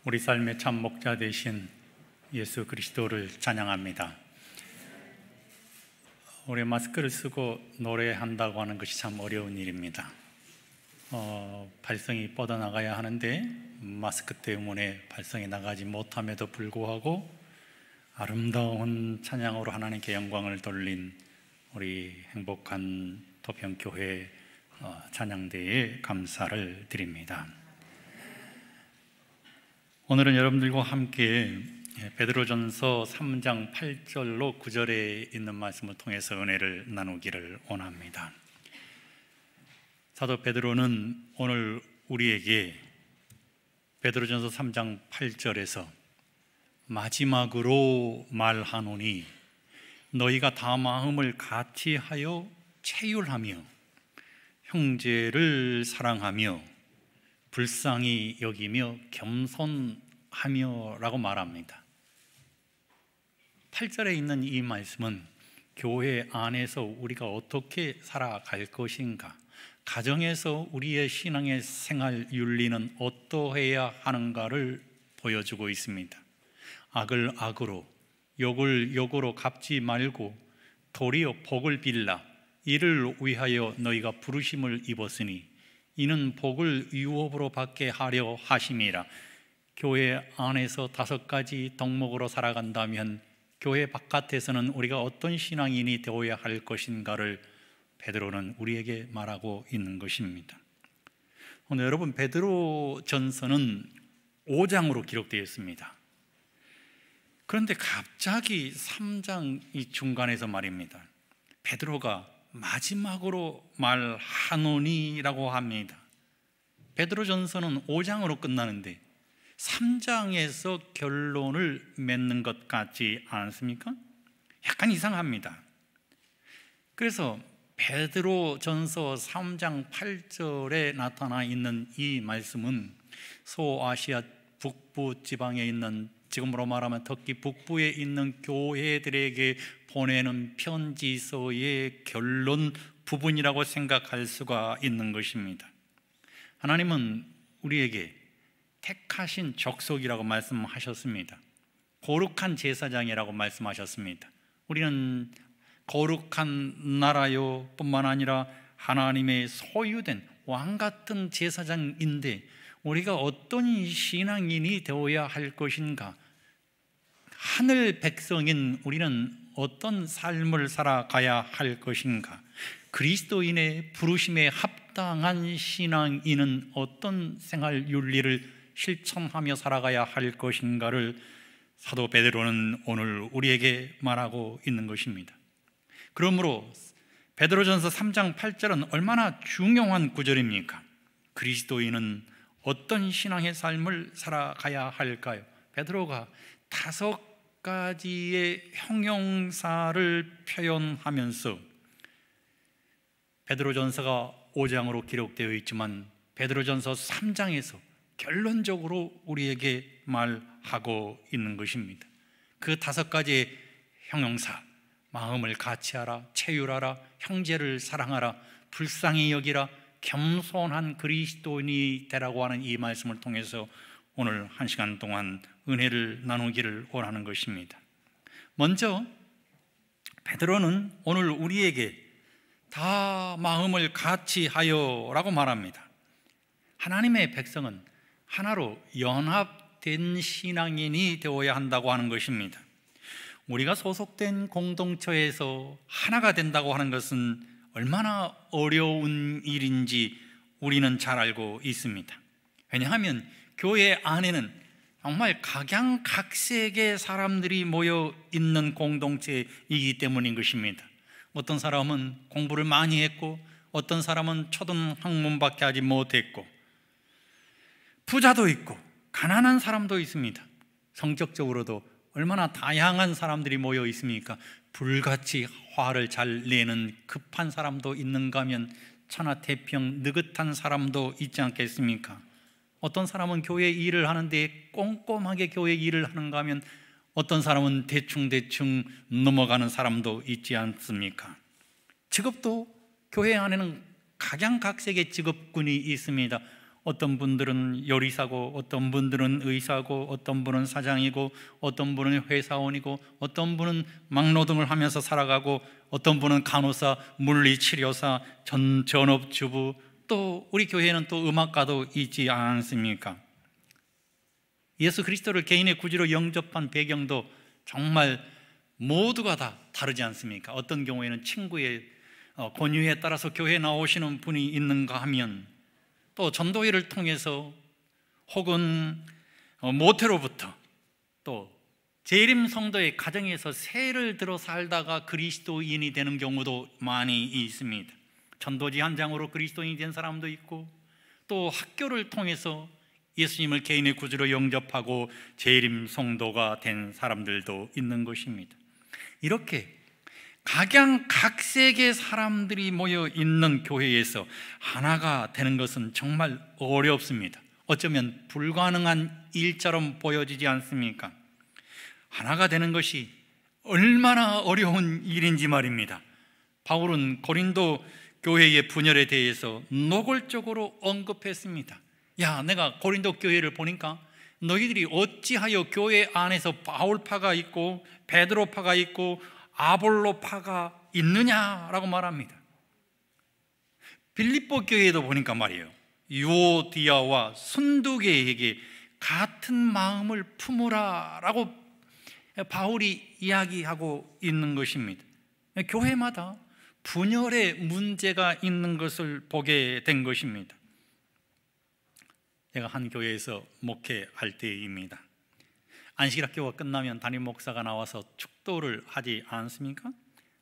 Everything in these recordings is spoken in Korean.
우리 삶의 참 목자 되신 예수 그리스도를 찬양합니다. 우리 마스크를 쓰고 노래한다고 하는 것이 참 어려운 일입니다. 발성이 뻗어나가야 하는데 마스크 때문에 발성이 나가지 못함에도 불구하고 아름다운 찬양으로 하나님께 영광을 돌린 우리 행복한 토평교회 찬양대에 감사를 드립니다. 오늘은 여러분들과 함께 베드로전서 3장 8절로 9절에 있는 말씀을 통해서 은혜를 나누기를 원합니다. 사도 베드로는 오늘 우리에게 베드로전서 3장 8절에서 마지막으로 말하노니 너희가 다 마음을 같이하여 체휼하며 형제를 사랑하며 불쌍히 여기며 겸손하며 라고 말합니다. 8절에 있는 이 말씀은 교회 안에서 우리가 어떻게 살아갈 것인가, 가정에서 우리의 신앙의 생활 윤리는 어떠해야 하는가를 보여주고 있습니다. 악을 악으로, 욕을 욕으로 갚지 말고 도리어 복을 빌라. 이를 위하여 너희가 부르심을 입었으니 이는 복을 유업으로 받게 하려 하심이라. 교회 안에서 5가지 덕목으로 살아간다면 교회 바깥에서는 우리가 어떤 신앙인이 되어야 할 것인가를 베드로는 우리에게 말하고 있는 것입니다. 오늘 여러분, 베드로전서는 5장으로 기록되어 있습니다. 그런데 갑자기 3장 이 중간에서 말입니다. 베드로가 마지막으로 말하노니라고 합니다. 베드로전서는 5장으로 끝나는데 3장에서 결론을 맺는 것 같지 않습니까? 약간 이상합니다. 그래서 베드로전서 3장 8절에 나타나 있는 이 말씀은 소아시아 북부 지방에 있는, 지금으로 말하면 터키 북부에 있는 교회들에게 보내는 편지서의 결론 부분이라고 생각할 수가 있는 것입니다. 하나님은 우리에게 택하신 족속이라고 말씀하셨습니다. 거룩한 제사장이라고 말씀하셨습니다. 우리는 거룩한 나라요 뿐만 아니라 하나님의 소유된 왕같은 제사장인데 우리가 어떤 신앙인이 되어야 할 것인가, 하늘 백성인 우리는 어떤 삶을 살아가야 할 것인가, 그리스도인의 부르심에 합당한 신앙인은 어떤 생활 윤리를 실천하며 살아가야 할 것인가를 사도 베드로는 오늘 우리에게 말하고 있는 것입니다. 그러므로 베드로전서 3장 8절은 얼마나 중요한 구절입니까? 그리스도인은 어떤 신앙의 삶을 살아가야 할까요? 베드로가 5가지의 형용사를 표현하면서 베드로전서가 5장으로 기록되어 있지만 베드로전서 3장에서 결론적으로 우리에게 말하고 있는 것입니다. 그 5가지의 형용사, 마음을 같이하라, 체휼하라, 형제를 사랑하라, 불쌍히 여기라, 겸손한 그리스도인이 되라고 하는 이 말씀을 통해서 오늘 1시간 동안 은혜를 나누기를 원하는 것입니다. 먼저 베드로는 오늘 우리에게 다 마음을 같이하여 라고 말합니다. 하나님의 백성은 하나로 연합된 신앙인이 되어야 한다고 하는 것입니다. 우리가 소속된 공동체에서 하나가 된다고 하는 것은 얼마나 어려운 일인지 우리는 잘 알고 있습니다. 왜냐하면 교회 안에는 정말 각양각색의 사람들이 모여 있는 공동체이기 때문인 것입니다. 어떤 사람은 공부를 많이 했고 어떤 사람은 초등학문밖에 하지 못했고 부자도 있고 가난한 사람도 있습니다. 성격적으로도 얼마나 다양한 사람들이 모여 있습니까? 불같이 화를 잘 내는 급한 사람도 있는가 하면 천하태평 느긋한 사람도 있지 않겠습니까? 어떤 사람은 교회 일을 하는데 꼼꼼하게 교회 일을 하는가 하면 어떤 사람은 대충대충 넘어가는 사람도 있지 않습니까? 직업도 교회 안에는 각양각색의 직업군이 있습니다. 어떤 분들은 요리사고, 어떤 분들은 의사고, 어떤 분은 사장이고, 어떤 분은 회사원이고, 어떤 분은 막노동을 하면서 살아가고, 어떤 분은 간호사, 물리치료사, 전업주부, 또 우리 교회에는 또 음악가도 있지 않습니까? 예수 그리스도를 개인의 구주로 영접한 배경도 정말 모두가 다 다르지 않습니까? 어떤 경우에는 친구의 권유에 따라서 교회에 나오시는 분이 있는가 하면, 또 전도회를 통해서 혹은 모태로부터, 또 재림 성도의 가정에서 세를 들어 살다가 그리스도인이 되는 경우도 많이 있습니다. 전도지 현장으로 그리스도인이 된 사람도 있고, 또 학교를 통해서 예수님을 개인의 구주로 영접하고 재림 성도가 된 사람들도 있는 것입니다. 이렇게 각양각색의 사람들이 모여 있는 교회에서 하나가 되는 것은 정말 어렵습니다. 어쩌면 불가능한 일처럼 보여지지 않습니까? 하나가 되는 것이 얼마나 어려운 일인지 말입니다. 바울은 고린도 교회의 분열에 대해서 노골적으로 언급했습니다. 야, 내가 고린도 교회를 보니까 너희들이 어찌하여 교회 안에서 바울파가 있고 베드로파가 있고 아볼로파가 있느냐라고 말합니다. 빌립보 교회에도 보니까 말이에요, 유오디아와 순두계에게 같은 마음을 품으라라고 바울이 이야기하고 있는 것입니다. 교회마다 분열의 문제가 있는 것을 보게 된 것입니다. 제가 한 교회에서 목회할 때입니다. 안식일학교가 끝나면 담임 목사가 나와서 축도를 하지 않습니까?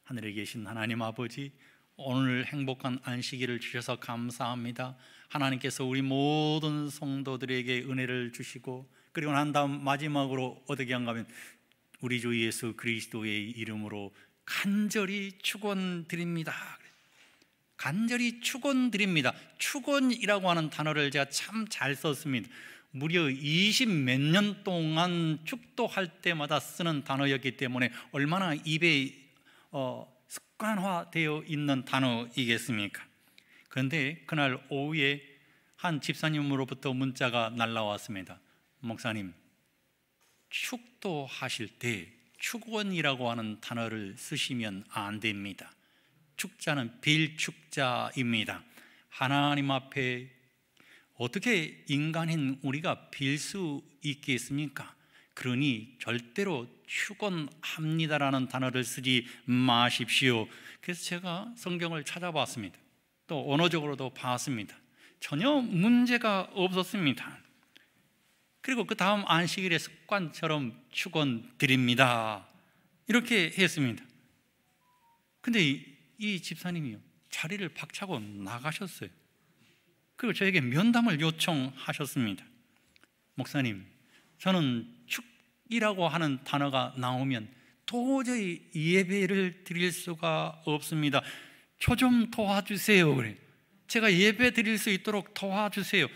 하늘에 계신 하나님 아버지, 오늘 행복한 안식일을 주셔서 감사합니다. 하나님께서 우리 모든 성도들에게 은혜를 주시고, 그리고 난 다음 마지막으로 어떻게 한가하면 우리 주 예수 그리스도의 이름으로 간절히 축원드립니다. 간절히 축원드립니다. 축원이라고 하는 단어를 제가 참 잘 썼습니다. 무려 20 몇 년 동안 축도할 때마다 쓰는 단어였기 때문에 얼마나 입에 습관화되어 있는 단어이겠습니까? 그런데 그날 오후에 한 집사님으로부터 문자가 날라왔습니다. 목사님, 축도하실 때 축원이라고 하는 단어를 쓰시면 안 됩니다. 축자는 빌축자입니다. 하나님 앞에 어떻게 인간인 우리가 빌 수 있겠습니까? 그러니 절대로 축원합니다라는 단어를 쓰지 마십시오. 그래서 제가 성경을 찾아봤습니다. 또 언어적으로도 봤습니다. 전혀 문제가 없었습니다. 그리고 그 다음 안식일의 습관처럼 축원드립니다 이렇게 했습니다. 근데 이 집사님이요, 자리를 박차고 나가셨어요. 그리고 저에게 면담을 요청하셨습니다. 목사님, 저는 축이라고 하는 단어가 나오면 도저히 예배를 드릴 수가 없습니다. 저 좀 도와주세요. 그래. 제가 예배 드릴 수 있도록 도와주세요.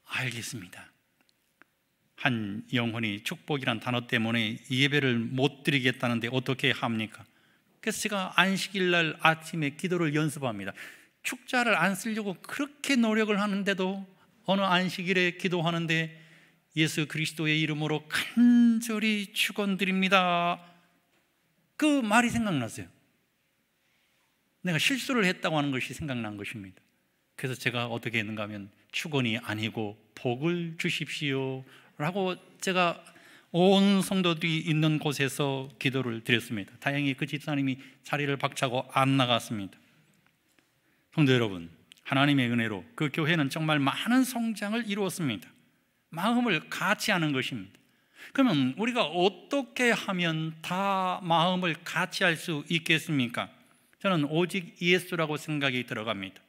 알겠습니다. 한 영혼이 축복이란 단어 때문에 예배를 못 드리겠다는데 어떻게 합니까? 그래서 제가 안식일 날 아침에 기도를 연습합니다. 축자를 안 쓰려고 그렇게 노력을 하는데도 어느 안식일에 기도하는데 예수 그리스도의 이름으로 간절히 축원드립니다, 그 말이 생각났어요. 내가 실수를 했다고 하는 것이 생각난 것입니다. 그래서 제가 어떻게 했는가 하면 축원이 아니고 복을 주십시오 라고 제가 온 성도들이 있는 곳에서 기도를 드렸습니다. 다행히 그 집사님이 자리를 박차고 안 나갔습니다. 성도 여러분, 하나님의 은혜로 그 교회는 정말 많은 성장을 이루었습니다. 마음을 같이 하는 것입니다. 그러면 우리가 어떻게 하면 다 마음을 같이 할 수 있겠습니까? 저는 오직 예수라고 생각이 들어갑니다.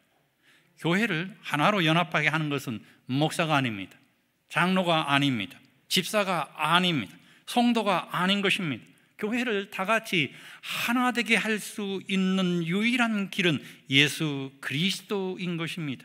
교회를 하나로 연합하게 하는 것은 목사가 아닙니다. 장로가 아닙니다. 집사가 아닙니다. 성도가 아닌 것입니다. 교회를 다 같이 하나 되게 할 수 있는 유일한 길은 예수 그리스도인 것입니다.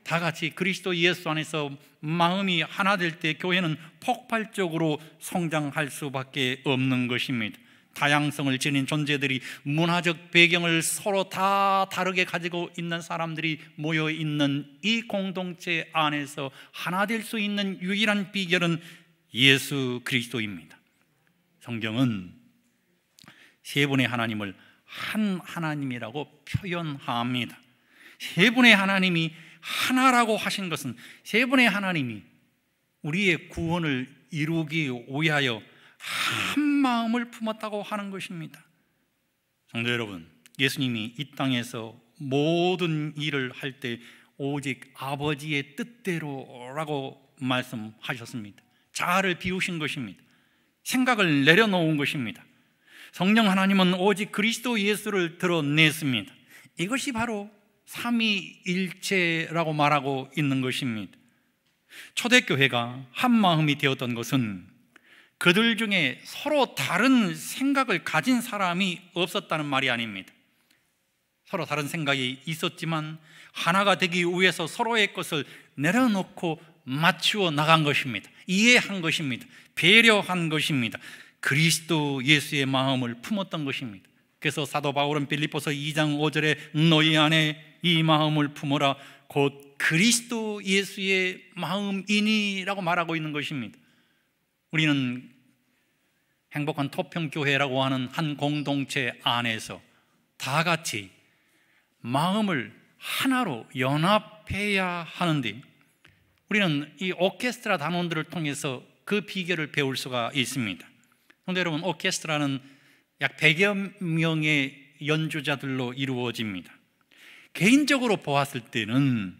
다 같이 그리스도 예수 안에서 마음이 하나 될 때 교회는 폭발적으로 성장할 수밖에 없는 것입니다. 다양성을 지닌 존재들이 문화적 배경을 서로 다 다르게 가지고 있는 사람들이 모여 있는 이 공동체 안에서 하나 될 수 있는 유일한 비결은 예수 그리스도입니다. 성경은 세 분의 하나님을 한 하나님이라고 표현합니다. 세 분의 하나님이 하나라고 하신 것은 세 분의 하나님이 우리의 구원을 이루기 위하여 한 마음을 품었다고 하는 것입니다. 성도 여러분, 예수님이 이 땅에서 모든 일을 할 때 오직 아버지의 뜻대로라고 말씀하셨습니다. 자아를 비우신 것입니다. 생각을 내려놓은 것입니다. 성령 하나님은 오직 그리스도 예수를 드러냈습니다. 이것이 바로 삼위일체라고 말하고 있는 것입니다. 초대교회가 한 마음이 되었던 것은 그들 중에 서로 다른 생각을 가진 사람이 없었다는 말이 아닙니다. 서로 다른 생각이 있었지만 하나가 되기 위해서 서로의 것을 내려놓고 맞추어 나간 것입니다. 이해한 것입니다. 배려한 것입니다. 그리스도 예수의 마음을 품었던 것입니다. 그래서 사도 바울은 빌립보서 2장 5절에 너희 안에 이 마음을 품어라 곧 그리스도 예수의 마음이니라고 말하고 있는 것입니다. 우리는 행복한 토평교회라고 하는 한 공동체 안에서 다 같이 마음을 하나로 연합해야 하는데 우리는 이 오케스트라 단원들을 통해서 그 비결을 배울 수가 있습니다. 그런데 여러분, 오케스트라는 약 100여 명의 연주자들로 이루어집니다. 개인적으로 보았을 때는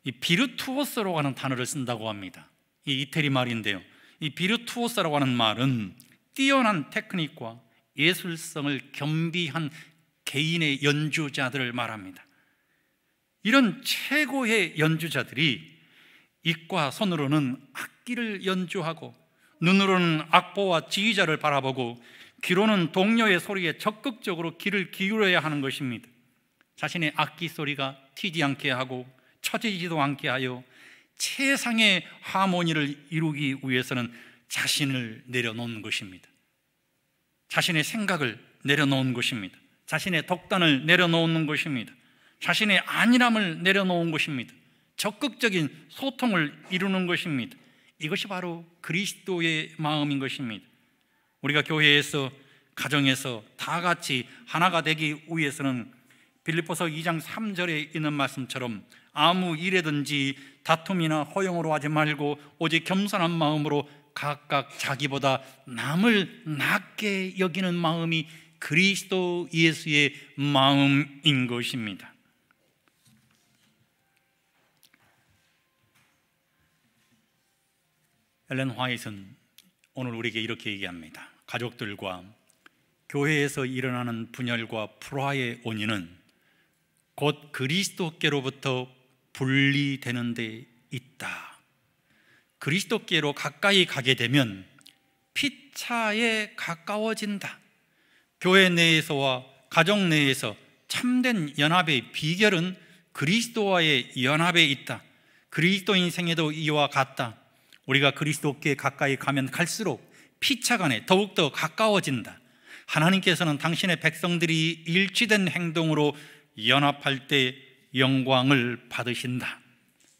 이 비르투오스라고 하는 단어를 쓴다고 합니다. 이 이태리 말인데요, 이 비르투오스라고 하는 말은 뛰어난 테크닉과 예술성을 겸비한 개인의 연주자들을 말합니다. 이런 최고의 연주자들이 입과 손으로는 악기를 연주하고 눈으로는 악보와 지휘자를 바라보고 귀로는 동료의 소리에 적극적으로 귀를 기울여야 하는 것입니다. 자신의 악기 소리가 튀지 않게 하고 처지지도 않게 하여 최상의 하모니를 이루기 위해서는 자신을 내려놓는 것입니다. 자신의 생각을 내려놓은 것입니다. 자신의 독단을 내려놓는 것입니다. 자신의 안일함을 내려놓은 것입니다. 적극적인 소통을 이루는 것입니다. 이것이 바로 그리스도의 마음인 것입니다. 우리가 교회에서, 가정에서 다 같이 하나가 되기 위해서는 빌립보서 2장 3절에 있는 말씀처럼 아무 일에든지 다툼이나 허용으로 하지 말고 오직 겸손한 마음으로 각각 자기보다 남을 낮게 여기는 마음이 그리스도 예수의 마음인 것입니다. 엘렌 화이트는 오늘 우리에게 이렇게 얘기합니다. 가족들과 교회에서 일어나는 분열과 불화의 원인은 곧 그리스도께로부터 분리되는 데 있다. 그리스도께로 가까이 가게 되면 피차에 가까워진다. 교회 내에서와 가정 내에서 참된 연합의 비결은 그리스도와의 연합에 있다. 그리스도인 생애도 이와 같다. 우리가 그리스도께 가까이 가면 갈수록 피차 간에 더욱더 가까워진다. 하나님께서는 당신의 백성들이 일치된 행동으로 연합할 때 영광을 받으신다.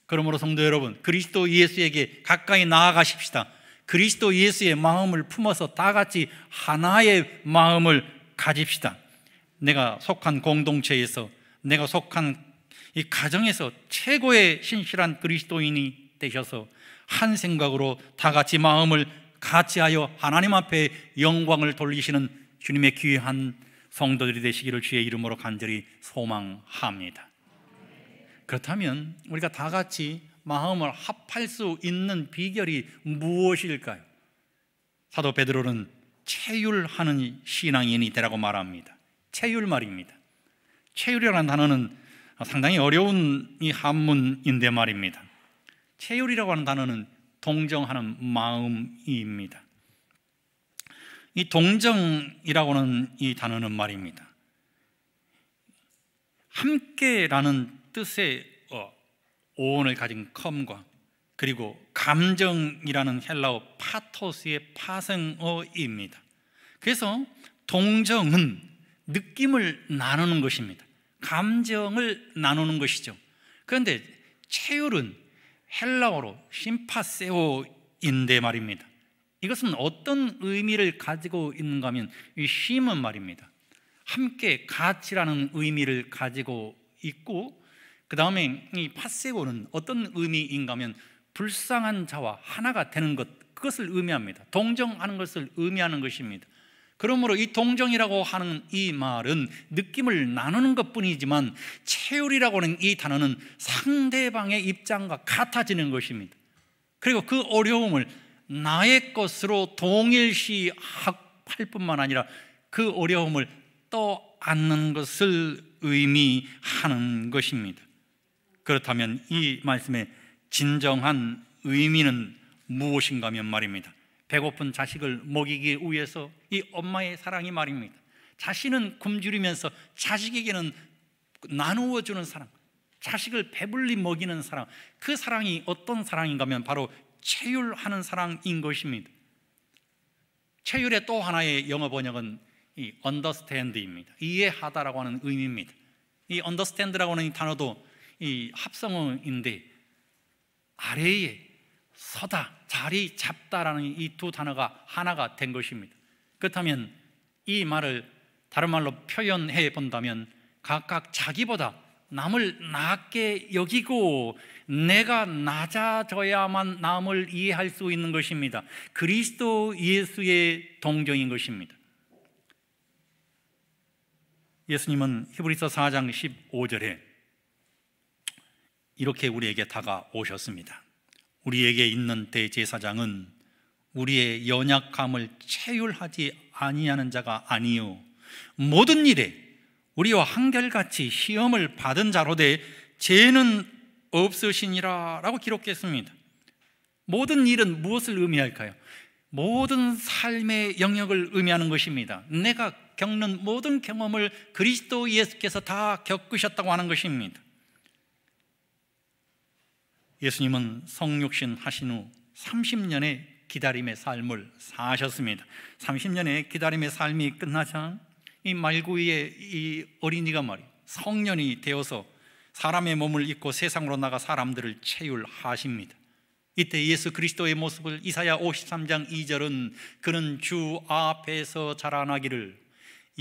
그러므로 성도 여러분, 그리스도 예수에게 가까이 나아가십시다. 그리스도 예수의 마음을 품어서 다 같이 하나의 마음을 가집시다. 내가 속한 공동체에서, 내가 속한 이 가정에서 최고의 신실한 그리스도인이 되셔서 한 생각으로 다 같이 마음을 같이하여 하나님 앞에 영광을 돌리시는 주님의 귀한 성도들이 되시기를 주의 이름으로 간절히 소망합니다. 그렇다면 우리가 다 같이 마음을 합할 수 있는 비결이 무엇일까요? 사도 베드로는 체휼하는 신앙인이 되라고 말합니다. 체휼 말입니다. 체휼이라는 단어는 상당히 어려운 이 한문인데 말입니다. 체휼이라고 하는 단어는 동정하는 마음입니다. 이 동정이라고 하는 이 단어는 말입니다, 함께라는 뜻의 어원을 가진 컴과 그리고 감정이라는 헬라어 파토스의 파생어입니다. 그래서 동정은 느낌을 나누는 것입니다. 감정을 나누는 것이죠. 그런데 체휼은 헬라어로 심파세오인데 말입니다. 이것은 어떤 의미를 가지고 있는가 하면 이 쉼은 말입니다, 함께 같이라는 의미를 가지고 있고, 그 다음에 이 파세오는 어떤 의미인가 하면 불쌍한 자와 하나가 되는 것, 그것을 의미합니다. 동정하는 것을 의미하는 것입니다. 그러므로 이 동정이라고 하는 이 말은 느낌을 나누는 것뿐이지만 체휼이라고 하는 이 단어는 상대방의 입장과 같아지는 것입니다. 그리고 그 어려움을 나의 것으로 동일시할 뿐만 아니라 그 어려움을 떠안는 것을 의미하는 것입니다. 그렇다면 이 말씀의 진정한 의미는 무엇인가 하면 말입니다, 배고픈 자식을 먹이기 위해서 이 엄마의 사랑이 말입니다, 자신은 굶주리면서 자식에게는 나누어주는 사랑, 자식을 배불리 먹이는 사랑, 그 사랑이 어떤 사랑인가 하면 바로 체휼하는 사랑인 것입니다. 체휼의 또 하나의 영어 번역은 이 understand입니다. 이해하다라고 하는 의미입니다. 이 understand라고 하는 이 단어도 이 합성어인데 아래에 서다, 자리 잡다라는 이 두 단어가 하나가 된 것입니다. 그렇다면 이 말을 다른 말로 표현해 본다면 각각 자기보다 남을 낮게 여기고 내가 낮아져야만 남을 이해할 수 있는 것입니다. 그리스도 예수의 동정인 것입니다. 예수님은 히브리서 4장 15절에 이렇게 우리에게 다가오셨습니다. 우리에게 있는 대제사장은 우리의 연약함을 체휼하지 아니하는 자가 아니요 모든 일에 우리와 한결같이 시험을 받은 자로되 죄는 없으시니라 라고 기록했습니다. 모든 일은 무엇을 의미할까요? 모든 삶의 영역을 의미하는 것입니다. 내가 겪는 모든 경험을 그리스도 예수께서 다 겪으셨다고 하는 것입니다. 예수님은 성육신 하신 후 30년의 기다림의 삶을 사셨습니다. 30년의 기다림의 삶이 끝나자 이 말구이의 이 어린이가 말이에요, 성년이 되어서 사람의 몸을 입고 세상으로 나가 사람들을 체휼하십니다. 이때 예수 그리스도의 모습을 이사야 53장 2절은 그는 주 앞에서 자라나기를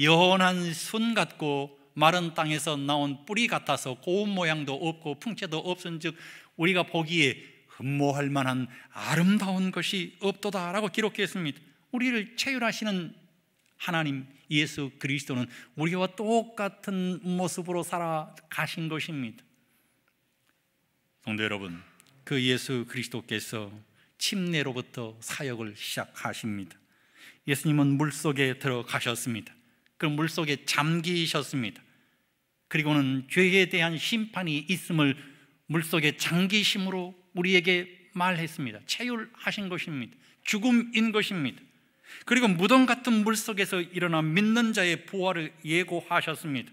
연한 순 같고 마른 땅에서 나온 뿌리 같아서 고운 모양도 없고 풍채도 없은즉 우리가 보기에 흠모할 만한 아름다운 것이 없도다 라고 기록했습니다. 우리를 체휼하시는 하나님 예수 그리스도는 우리와 똑같은 모습으로 살아가신 것입니다. 성도 여러분, 그 예수 그리스도께서 침례로부터 사역을 시작하십니다. 예수님은 물속에 들어가셨습니다. 그 물속에 잠기셨습니다. 그리고는 죄에 대한 심판이 있음을 물속에 잠기심으로 우리에게 말했습니다. 체휼하신 것입니다. 죽음인 것입니다. 그리고 무덤 같은 물속에서 일어나 믿는 자의 부활을 예고하셨습니다.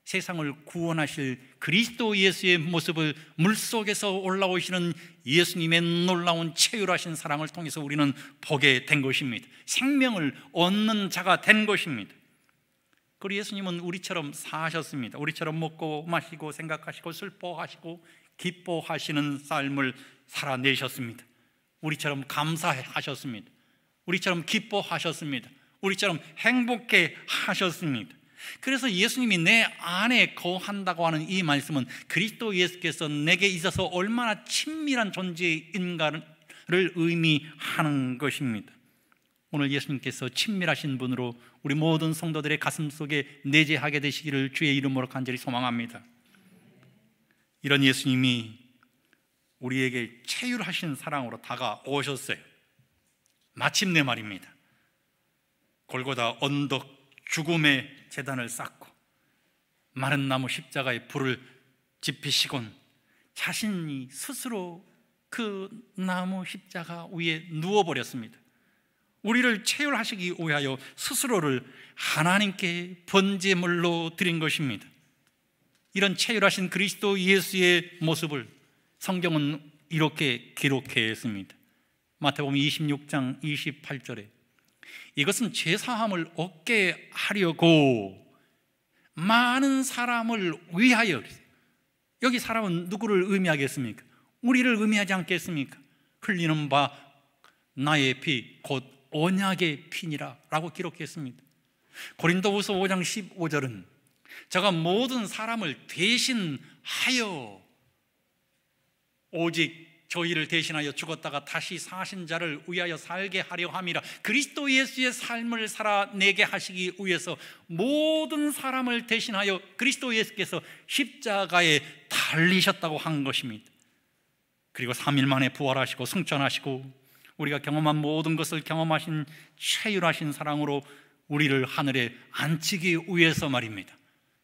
세상을 구원하실 그리스도 예수의 모습을 물속에서 올라오시는 예수님의 놀라운 체휼하신 사랑을 통해서 우리는 보게 된 것입니다. 생명을 얻는 자가 된 것입니다. 그리고 예수님은 우리처럼 사셨습니다. 우리처럼 먹고 마시고 생각하시고 슬퍼하시고 기뻐하시는 삶을 살아내셨습니다. 우리처럼 감사하셨습니다. 우리처럼 기뻐하셨습니다. 우리처럼 행복해 하셨습니다. 그래서 예수님이 내 안에 거한다고 하는 이 말씀은 그리스도 예수께서 내게 있어서 얼마나 친밀한 존재인가를 의미하는 것입니다. 오늘 예수님께서 친밀하신 분으로 우리 모든 성도들의 가슴 속에 내재하게 되시기를 주의 이름으로 간절히 소망합니다. 이런 예수님이 우리에게 체휼하신 사랑으로 다가오셨어요. 마침내 말입니다, 골고다 언덕 죽음의 제단을 쌓고 마른 나무 십자가의 불을 지피시곤 자신이 스스로 그 나무 십자가 위에 누워버렸습니다. 우리를 체휼하시기 위하여 스스로를 하나님께 번제물로 드린 것입니다. 이런 체휼하신 그리스도 예수의 모습을 성경은 이렇게 기록했습니다. 마태복음 26장 28절에 이것은 죄사함을 얻게 하려고 많은 사람을 위하여. 여기 사람은 누구를 의미하겠습니까? 우리를 의미하지 않겠습니까? 흘리는 바 나의 피 곧 언약의 피니라 라고 기록했습니다. 고린도후서 5장 15절은 저가 모든 사람을 대신하여 오직 저희를 대신하여 죽었다가 다시 사신 자를 위하여 살게 하려 함이라. 그리스도 예수의 삶을 살아내게 하시기 위해서 모든 사람을 대신하여 그리스도 예수께서 십자가에 달리셨다고 한 것입니다. 그리고 3일 만에 부활하시고 승천하시고 우리가 경험한 모든 것을 경험하신 최율하신 사랑으로 우리를 하늘에 앉히기 위해서 말입니다.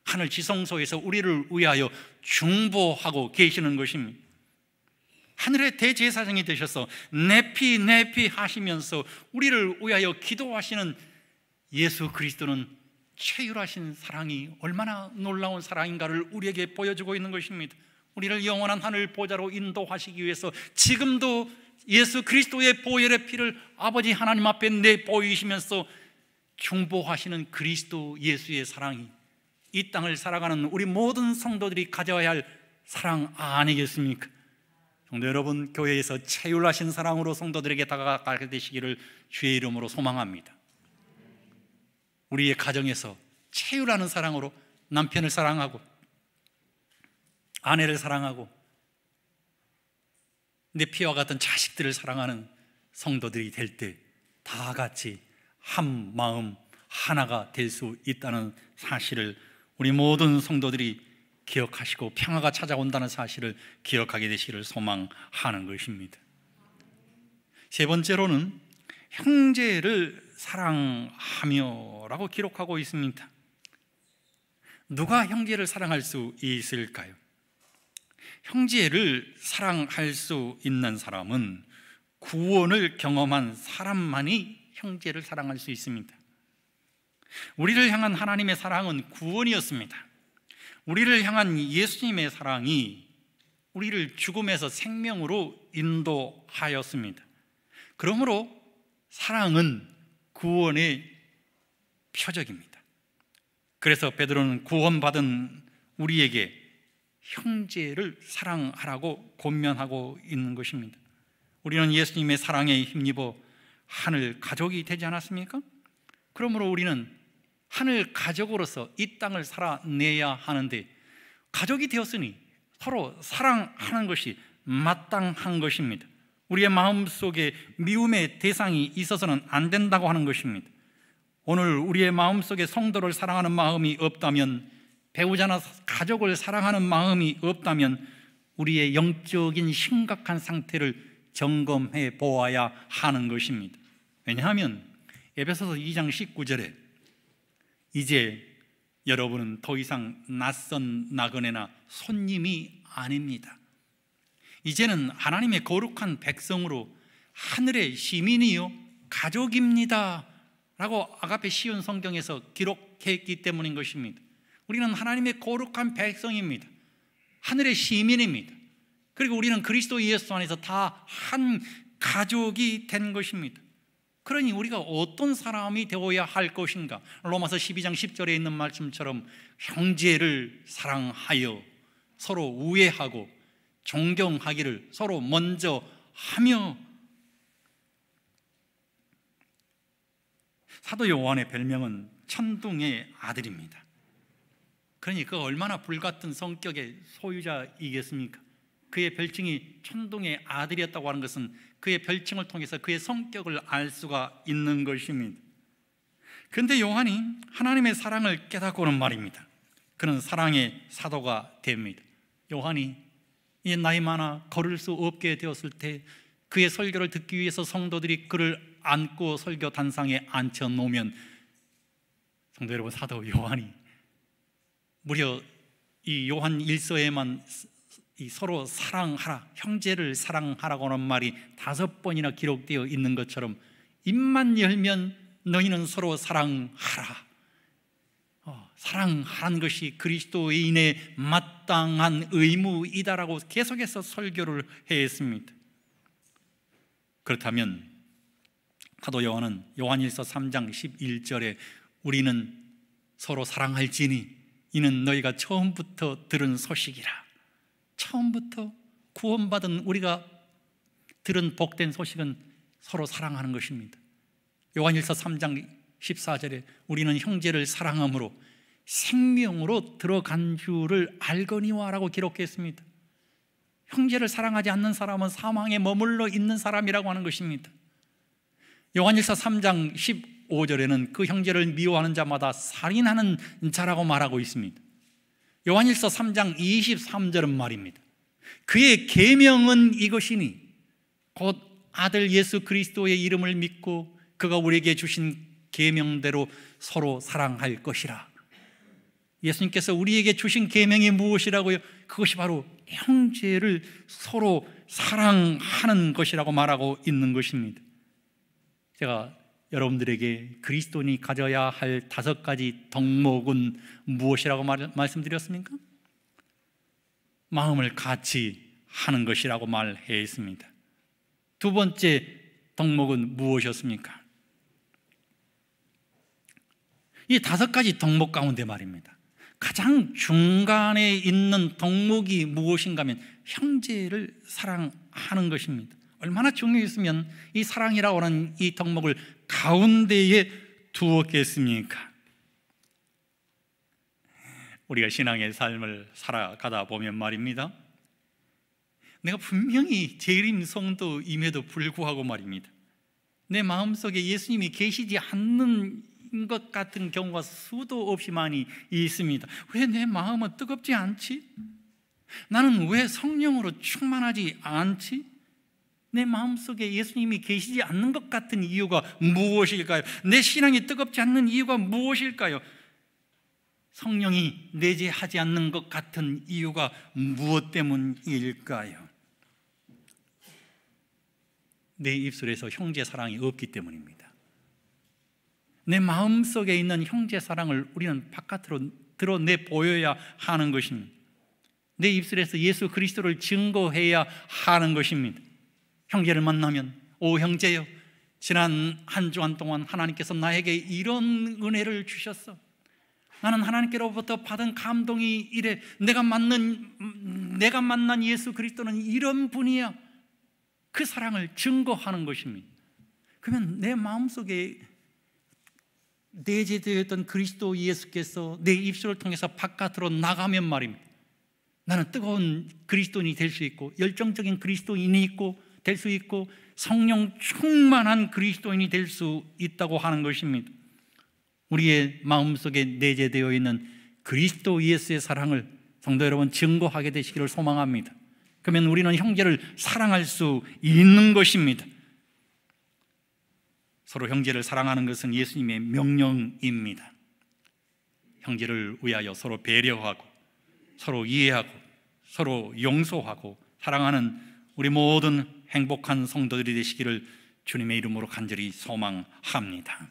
하늘 지성소에서 우리를 위하여 중보하고 계시는 것입니다. 하늘의 대제사장이 되셔서 내 피 내 피 하시면서 우리를 위하여 기도하시는 예수 그리스도는 최율하신 사랑이 얼마나 놀라운 사랑인가를 우리에게 보여주고 있는 것입니다. 우리를 영원한 하늘 보좌로 인도하시기 위해서 지금도 예수 그리스도의 보혈의 피를 아버지 하나님 앞에 내보이시면서 중보하시는 그리스도 예수의 사랑이 이 땅을 살아가는 우리 모든 성도들이 가져야 할 사랑 아니겠습니까? 성도 여러분, 교회에서 체휼하신 사랑으로 성도들에게 다가가게 되시기를 주의 이름으로 소망합니다. 우리의 가정에서 체휼하는 사랑으로 남편을 사랑하고 아내를 사랑하고 내 피와 같은 자식들을 사랑하는 성도들이 될 때 다 같이 한 마음 하나가 될 수 있다는 사실을 우리 모든 성도들이 기억하시고 평화가 찾아온다는 사실을 기억하게 되시기를 소망하는 것입니다. 세 번째로는 형제를 사랑하며 라고 기록하고 있습니다. 누가 형제를 사랑할 수 있을까요? 형제를 사랑할 수 있는 사람은 구원을 경험한 사람만이 형제를 사랑할 수 있습니다. 우리를 향한 하나님의 사랑은 구원이었습니다. 우리를 향한 예수님의 사랑이 우리를 죽음에서 생명으로 인도하였습니다. 그러므로 사랑은 구원의 표적입니다. 그래서 베드로는 구원받은 우리에게 형제를 사랑하라고 권면하고 있는 것입니다. 우리는 예수님의 사랑에 힘입어 하늘 가족이 되지 않았습니까? 그러므로 우리는 하늘 가족으로서 이 땅을 살아내야 하는데, 가족이 되었으니 서로 사랑하는 것이 마땅한 것입니다. 우리의 마음속에 미움의 대상이 있어서는 안 된다고 하는 것입니다. 오늘 우리의 마음속에 성도를 사랑하는 마음이 없다면, 배우자나 가족을 사랑하는 마음이 없다면 우리의 영적인 심각한 상태를 점검해 보아야 하는 것입니다. 왜냐하면 에베소서 2장 19절에 이제 여러분은 더 이상 낯선 나그네나 손님이 아닙니다. 이제는 하나님의 거룩한 백성으로 하늘의 시민이요 가족입니다 라고 아가페 시온 성경에서 기록했기 때문인 것입니다. 우리는 하나님의 거룩한 백성입니다. 하늘의 시민입니다. 그리고 우리는 그리스도 예수 안에서 다 한 가족이 된 것입니다. 그러니 우리가 어떤 사람이 되어야 할 것인가? 로마서 12장 10절에 있는 말씀처럼 형제를 사랑하여 서로 우애하고 존경하기를 서로 먼저 하며. 사도 요한의 별명은 천둥의 아들입니다. 그러니 그 얼마나 불같은 성격의 소유자이겠습니까? 그의 별칭이 천둥의 아들이었다고 하는 것은 그의 별칭을 통해서 그의 성격을 알 수가 있는 것입니다. 그런데 요한이 하나님의 사랑을 깨닫고는 말입니다. 그는 사랑의 사도가 됩니다. 요한이 이 나이 많아 걸을 수 없게 되었을 때 그의 설교를 듣기 위해서 성도들이 그를 안고 설교 단상에 앉혀놓으면, 성도 여러분, 사도 요한이 무려 이 요한 1서에만 이 서로 사랑하라, 형제를 사랑하라고 하는 말이 5번이나 기록되어 있는 것처럼 입만 열면 너희는 서로 사랑하라, 사랑하는 것이 그리스도인의 마땅한 의무이다라고 계속해서 설교를 했습니다. 그렇다면 사도 요한은 요한일서 3장 11절에 우리는 서로 사랑할지니 이는 너희가 처음부터 들은 소식이라. 처음부터 구원받은 우리가 들은 복된 소식은 서로 사랑하는 것입니다. 요한일서 3장 14절에 우리는 형제를 사랑함으로 생명으로 들어간 줄을 알거니와라고 기록했습니다. 형제를 사랑하지 않는 사람은 사망에 머물러 있는 사람이라고 하는 것입니다. 요한일서 3장 15절에는 그 형제를 미워하는 자마다 살인하는 자라고 말하고 있습니다. 요한일서 3장 23절은 말입니다. 그의 계명은 이것이니 곧 아들 예수 그리스도의 이름을 믿고 그가 우리에게 주신 계명대로 서로 사랑할 것이라. 예수님께서 우리에게 주신 계명이 무엇이라고요? 그것이 바로 형제를 서로 사랑하는 것이라고 말하고 있는 것입니다. 제가 여러분들에게 그리스도인이 가져야 할 5가지 덕목은 무엇이라고 말씀드렸습니까? 마음을 같이 하는 것이라고 말했습니다. 두 번째 덕목은 무엇이었습니까? 이 5가지 덕목 가운데 말입니다, 가장 중간에 있는 덕목이 무엇인가 하면 형제를 사랑하는 것입니다. 얼마나 중요했으면 이 사랑이라고 하는 이 덕목을 가운데에 두었겠습니까? 우리가 신앙의 삶을 살아가다 보면 말입니다, 내가 분명히 재림 성도임에도 불구하고 말입니다, 내 마음속에 예수님이 계시지 않는 것 같은 경우가 수도 없이 많이 있습니다. 왜 내 마음은 뜨겁지 않지? 나는 왜 성령으로 충만하지 않지? 내 마음속에 예수님이 계시지 않는 것 같은 이유가 무엇일까요? 내 신앙이 뜨겁지 않는 이유가 무엇일까요? 성령이 내재하지 않는 것 같은 이유가 무엇 때문일까요? 내 입술에서 형제 사랑이 없기 때문입니다. 내 마음속에 있는 형제 사랑을 우리는 바깥으로 드러내 보여야 하는 것입니다. 내 입술에서 예수 그리스도를 증거해야 하는 것입니다. 형제를 만나면 오 형제여, 지난 한 주간 동안 하나님께서 나에게 이런 은혜를 주셨어. 나는 하나님께로부터 받은 감동이 이래. 내가 만난 예수 그리스도는 이런 분이야. 그 사랑을 증거하는 것입니다. 그러면 내 마음속에 내재되었던 그리스도 예수께서 내 입술을 통해서 바깥으로 나가면 말입니다, 나는 뜨거운 그리스도인이 될 수 있고 열정적인 그리스도인이 될 수 있고 성령 충만한 그리스도인이 될 수 있다고 하는 것입니다. 우리의 마음속에 내재되어 있는 그리스도 예수의 사랑을 성도 여러분 증거하게 되시기를 소망합니다. 그러면 우리는 형제를 사랑할 수 있는 것입니다. 서로 형제를 사랑하는 것은 예수님의 명령입니다. 형제를 위하여 서로 배려하고 서로 이해하고 서로 용서하고 사랑하는 우리 모든 행복한 성도들이 되시기를 주님의 이름으로 간절히 소망합니다.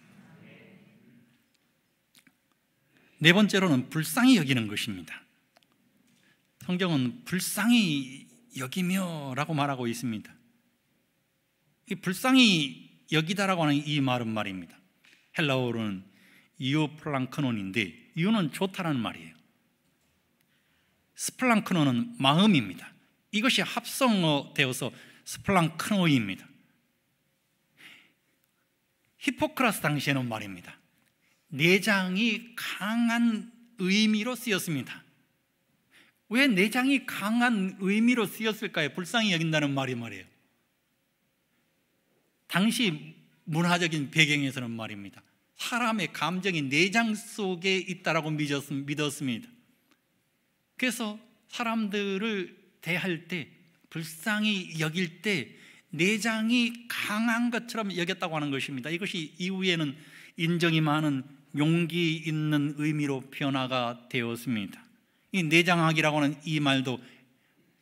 네 번째로는 불쌍히 여기는 것입니다. 성경은 불쌍히 여기며라고 말하고 있습니다. 이 불쌍히 여기다라고 하는 이 말은 말입니다, 헬라어로는 이오플랑크논인데 이유는 좋다라는 말이에요. 스플랑크논은 마음입니다. 이것이 합성어 되어서 스플랑크노이입니다. 히포크라스 당시에는 말입니다, 내장이 강한 의미로 쓰였습니다. 왜 내장이 강한 의미로 쓰였을까요? 불쌍히 여긴다는 말이 말이에요. 당시 문화적인 배경에서는 말입니다, 사람의 감정이 내장 속에 있다라고 믿었습니다. 그래서 사람들을 대할 때, 불쌍히 여길 때 내장이 강한 것처럼 여겼다고 하는 것입니다. 이것이 이후에는 인정이 많은 용기 있는 의미로 변화가 되었습니다. 이 내장하기라고 하는 이 말도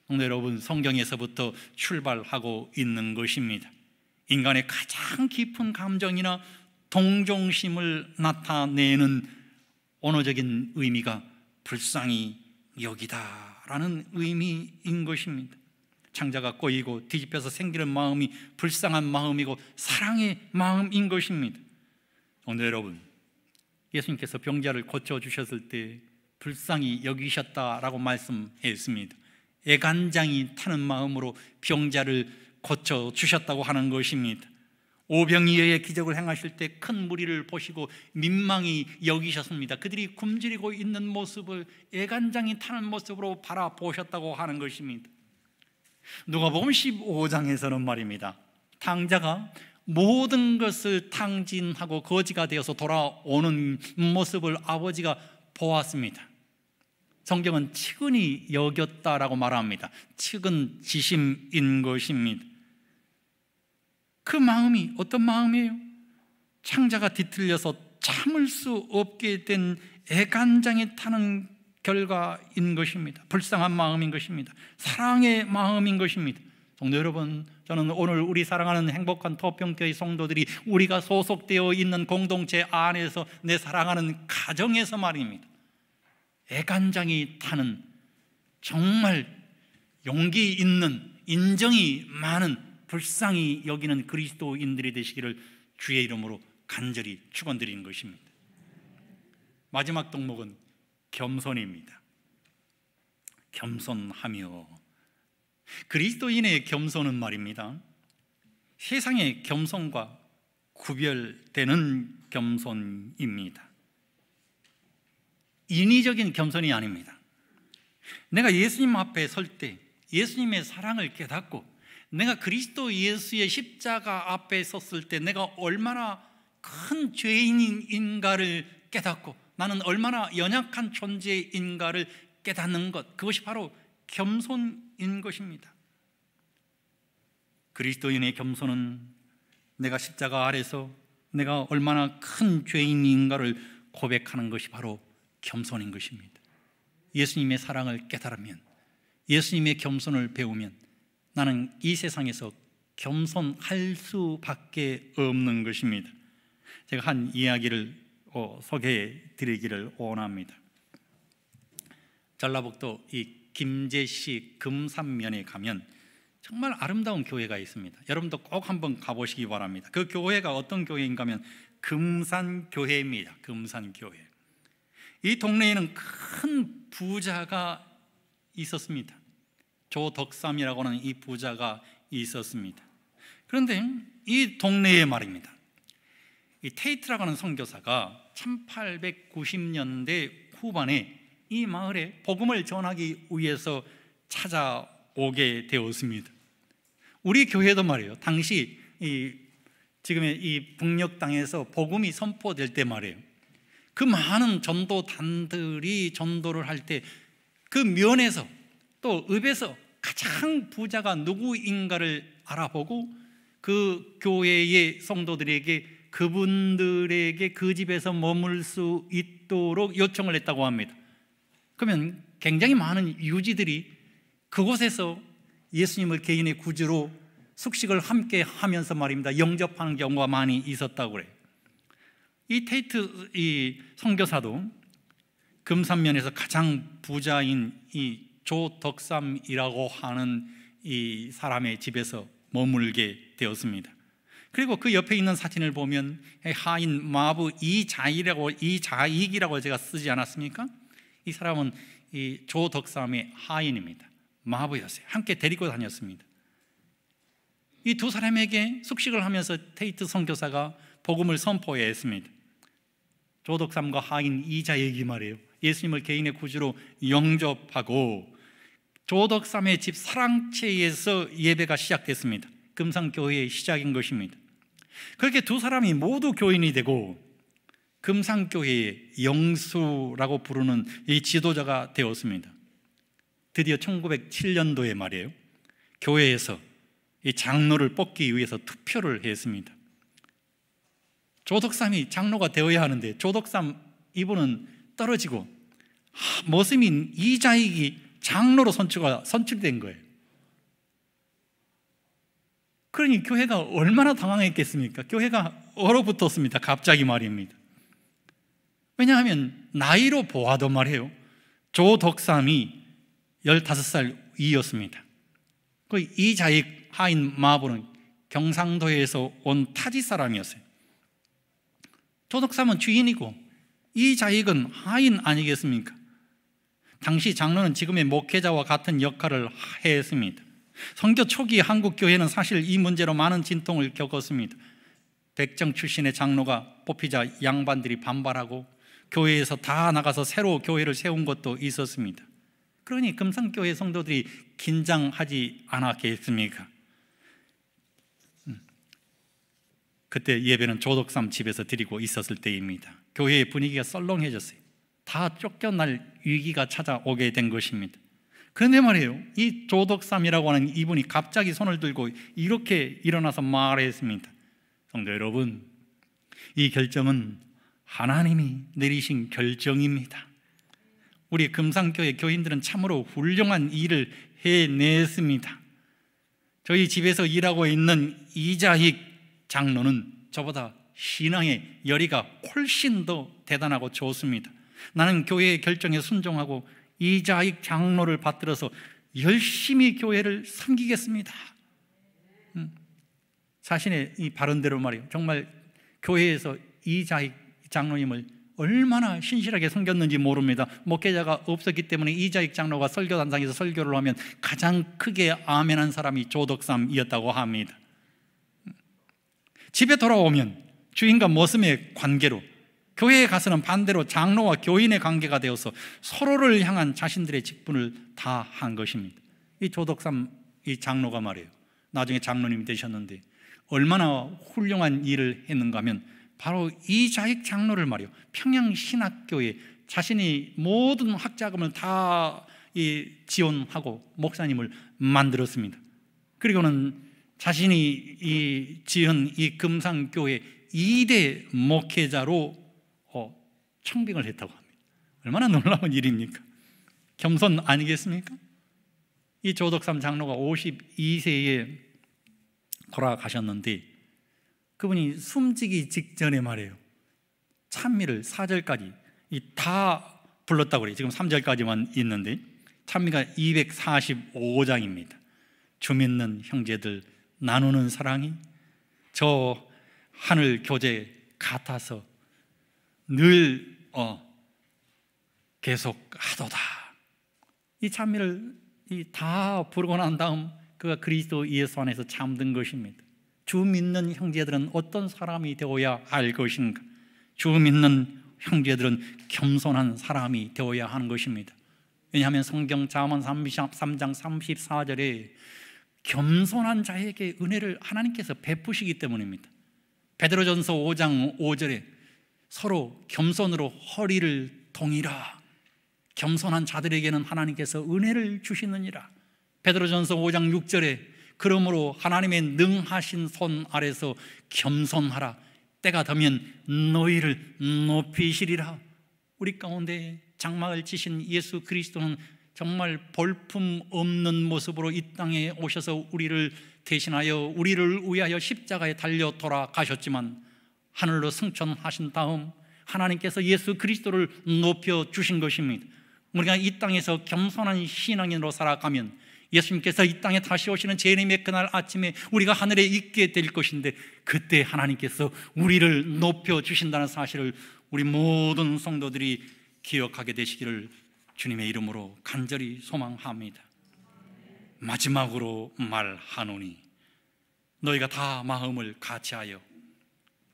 여러분 성경에서부터 출발하고 있는 것입니다. 인간의 가장 깊은 감정이나 동정심을 나타내는 언어적인 의미가 불쌍히 여기다라는 의미인 것입니다. 창자가 꼬이고 뒤집혀서 생기는 마음이 불쌍한 마음이고 사랑의 마음인 것입니다. 오늘 여러분, 예수님께서 병자를 고쳐주셨을 때 불쌍히 여기셨다라고 말씀했습니다. 애간장이 타는 마음으로 병자를 고쳐주셨다고 하는 것입니다. 오병이어의 기적을 행하실 때 큰 무리를 보시고 민망히 여기셨습니다. 그들이 굶주리고 있는 모습을 애간장이 타는 모습으로 바라보셨다고 하는 것입니다. 누가복음 15장에서는 말입니다, 탕자가 모든 것을 탕진하고 거지가 되어서 돌아오는 모습을 아버지가 보았습니다. 성경은 측은히 여겼다라고 말합니다. 측은지심인 것입니다. 그 마음이 어떤 마음이에요? 창자가 뒤틀려서 참을 수 없게 된 애간장이 타는 결과인 것입니다. 불쌍한 마음인 것입니다. 사랑의 마음인 것입니다. 성도 여러분, 저는 오늘 우리 사랑하는 행복한 토평교회 성도들이 우리가 소속되어 있는 공동체 안에서 내 사랑하는 가정에서 말입니다, 애간장이 타는 정말 용기 있는, 인정이 많은, 불쌍히 여기는 그리스도인들이 되시기를 주의 이름으로 간절히 축원드리는 것입니다. 마지막 덕목은 겸손입니다. 겸손하며, 그리스도인의 겸손은 말입니다, 세상의 겸손과 구별되는 겸손입니다. 인위적인 겸손이 아닙니다. 내가 예수님 앞에 설 때 예수님의 사랑을 깨닫고 내가 그리스도 예수의 십자가 앞에 섰을 때 내가 얼마나 큰 죄인인가를 깨닫고 나는 얼마나 연약한 존재인가를 깨닫는 것, 그것이 바로 겸손인 것입니다. 그리스도인의 겸손은 내가 십자가 아래서 내가 얼마나 큰 죄인인가를 고백하는 것이 바로 겸손인 것입니다. 예수님의 사랑을 깨달으면, 예수님의 겸손을 배우면 나는 이 세상에서 겸손할 수밖에 없는 것입니다. 제가 한 이야기를 소개해 드리기를 원합니다. 전라북도 이 김제시 금산면에 가면 정말 아름다운 교회가 있습니다. 여러분도 꼭 한번 가보시기 바랍니다. 그 교회가 어떤 교회인가 하면 금산교회입니다. 금산교회. 이 동네에는 큰 부자가 있었습니다. 조덕삼이라고 하는 이 부자가 있었습니다. 그런데 이 동네에 말입니다, 이 테이트라고 하는 선교사가 1890년대 후반에 이 마을에 복음을 전하기 위해서 찾아오게 되었습니다. 우리 교회도 말이에요, 당시 지금의 이 북녘 땅에서 복음이 선포될 때 말이에요, 그 많은 전도단들이 전도를 할 때 그 면에서 또 읍에서 가장 부자가 누구인가를 알아보고 그 교회의 성도들에게 그분들에게 그 집에서 머물 수 있도록 요청을 했다고 합니다. 그러면 굉장히 많은 유지들이 그곳에서 예수님을 개인의 구주로 숙식을 함께 하면서 말입니다, 영접하는 경우가 많이 있었다고 그래요. 이 테이트 이 선교사도 금산면에서 가장 부자인 이 조덕삼이라고 하는 이 사람의 집에서 머물게 되었습니다. 그리고 그 옆에 있는 사진을 보면 하인 마부 이자익이라고 제가 쓰지 않았습니까? 이 사람은 이 조덕삼의 하인입니다. 마부였어요. 함께 데리고 다녔습니다. 이 두 사람에게 숙식을 하면서 테이트 선교사가 복음을 선포했습니다. 조덕삼과 하인 이자익이 말이에요, 예수님을 개인의 구주로 영접하고 조덕삼의 집 사랑채에서 예배가 시작됐습니다. 금산교회의 시작인 것입니다. 그렇게 두 사람이 모두 교인이 되고 금산교회의 영수라고 부르는 이 지도자가 되었습니다. 드디어 1907년도에 말이에요, 교회에서 이 장로를 뽑기 위해서 투표를 했습니다. 조덕삼이 장로가 되어야 하는데 조덕삼 이분은 떨어지고 모습인 이자익이 장로로 선출된 거예요. 그러니 교회가 얼마나 당황했겠습니까? 교회가 얼어붙었습니다. 갑자기 말입니다. 왜냐하면 나이로 보아도 말이에요, 조덕삼이 15살 위였습니다. 그 이자익 하인 마부는 경상도에서 온 타지 사람이었어요. 조덕삼은 주인이고 이자익은 하인 아니겠습니까? 당시 장로는 지금의 목회자와 같은 역할을 했습니다. 선교 초기 한국 교회는 사실 이 문제로 많은 진통을 겪었습니다. 백정 출신의 장로가 뽑히자 양반들이 반발하고 교회에서 다 나가서 새로 교회를 세운 것도 있었습니다. 그러니 금산교회 성도들이 긴장하지 않았겠습니까? 그때 예배는 조덕삼 집에서 드리고 있었을 때입니다. 교회의 분위기가 썰렁해졌어요. 다 쫓겨날 위기가 찾아오게 된 것입니다. 그런데 말이에요, 이 조덕삼이라고 하는 이분이 갑자기 손을 들고 이렇게 일어나서 말했습니다. 성도 여러분, 이 결정은 하나님이 내리신 결정입니다. 우리 금산교회 교인들은 참으로 훌륭한 일을 해냈습니다. 저희 집에서 일하고 있는 이자익 장로는 저보다 신앙의 열의가 훨씬 더 대단하고 좋습니다. 나는 교회의 결정에 순종하고 이자익 장로를 받들어서 열심히 교회를 섬기겠습니다. 자신의 이 발언대로 말이에요, 정말 교회에서 이자익 장로님을 얼마나 신실하게 섬겼는지 모릅니다. 목회자가 없었기 때문에 이자익 장로가 설교단장에서 설교를 하면 가장 크게 아멘한 사람이 조덕삼이었다고 합니다. 집에 돌아오면 주인과 머슴의 관계로, 교회에 가서는 반대로 장로와 교인의 관계가 되어서 서로를 향한 자신들의 직분을 다 한 것입니다. 이 조덕삼 이 장로가 말이에요, 나중에 장로님이 되셨는데 얼마나 훌륭한 일을 했는가 하면 바로 이자익 장로를 말이에요, 평양신학교에 자신이 모든 학자금을 다 지원하고 목사님을 만들었습니다. 그리고는 자신이 지은 이 금산교회 2대 목회자로 청빙을 했다고 합니다. 얼마나 놀라운 일입니까? 겸손 아니겠습니까? 이 조덕삼 장로가 52세에 돌아가셨는데 그분이 숨지기 직전에 말이에요, 찬미를 4절까지 다 불렀다고 그래요. 지금 3절까지만 있는데 찬미가 245장입니다. 주 믿는 형제들 나누는 사랑이 저 하늘 교제 같아서 늘 계속하도다. 이 찬미를 다 부르고 난 다음 그가 그리스도 예수 안에서 잠든 것입니다. 주 믿는 형제들은 어떤 사람이 되어야 할 것인가? 주 믿는 형제들은 겸손한 사람이 되어야 하는 것입니다. 왜냐하면 성경 잠언 33장 34절에 겸손한 자에게 은혜를 하나님께서 베푸시기 때문입니다. 베드로전서 5장 5절에 서로 겸손으로 허리를 동이라, 겸손한 자들에게는 하나님께서 은혜를 주시느니라. 베드로전서 5장 6절에 그러므로 하나님의 능하신 손 아래서 겸손하라, 때가 되면 너희를 높이시리라. 우리 가운데 장막을 치신 예수 그리스도는 정말 볼품 없는 모습으로 이 땅에 오셔서 우리를 대신하여 우리를 위하여 십자가에 달려 돌아가셨지만 하늘로 승천하신 다음 하나님께서 예수 그리스도를 높여주신 것입니다. 우리가 이 땅에서 겸손한 신앙인으로 살아가면 예수님께서 이 땅에 다시 오시는 재림의 그날 아침에 우리가 하늘에 있게 될 것인데 그때 하나님께서 우리를 높여주신다는 사실을 우리 모든 성도들이 기억하게 되시기를 주님의 이름으로 간절히 소망합니다. 마지막으로 말하노니 너희가 다 마음을 같이하여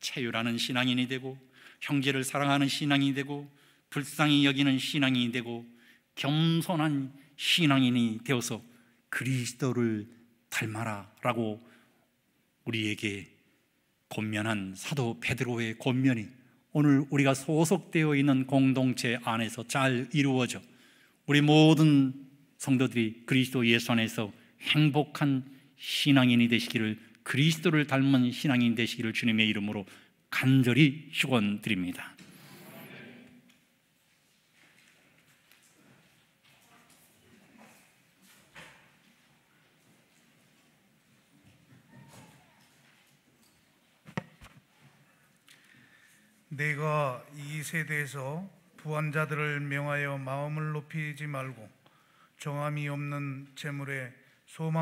체휼하는 신앙인이 되고 형제를 사랑하는 신앙인이 되고 불쌍히 여기는 신앙인이 되고 겸손한 신앙인이 되어서 그리스도를 닮아라 라고 우리에게 권면한 사도 베드로의 권면이 오늘 우리가 소속되어 있는 공동체 안에서 잘 이루어져 우리 모든 성도들이 그리스도 예수 안에서 행복한 신앙인이 되시기를, 그리스도를 닮은 신앙인이 되시기를 주님의 이름으로 간절히 축원드립니다. 내가 이 세대에서 부한 자들을 명하여 마음을 높이지 말고 정함이 없는 재물에 소망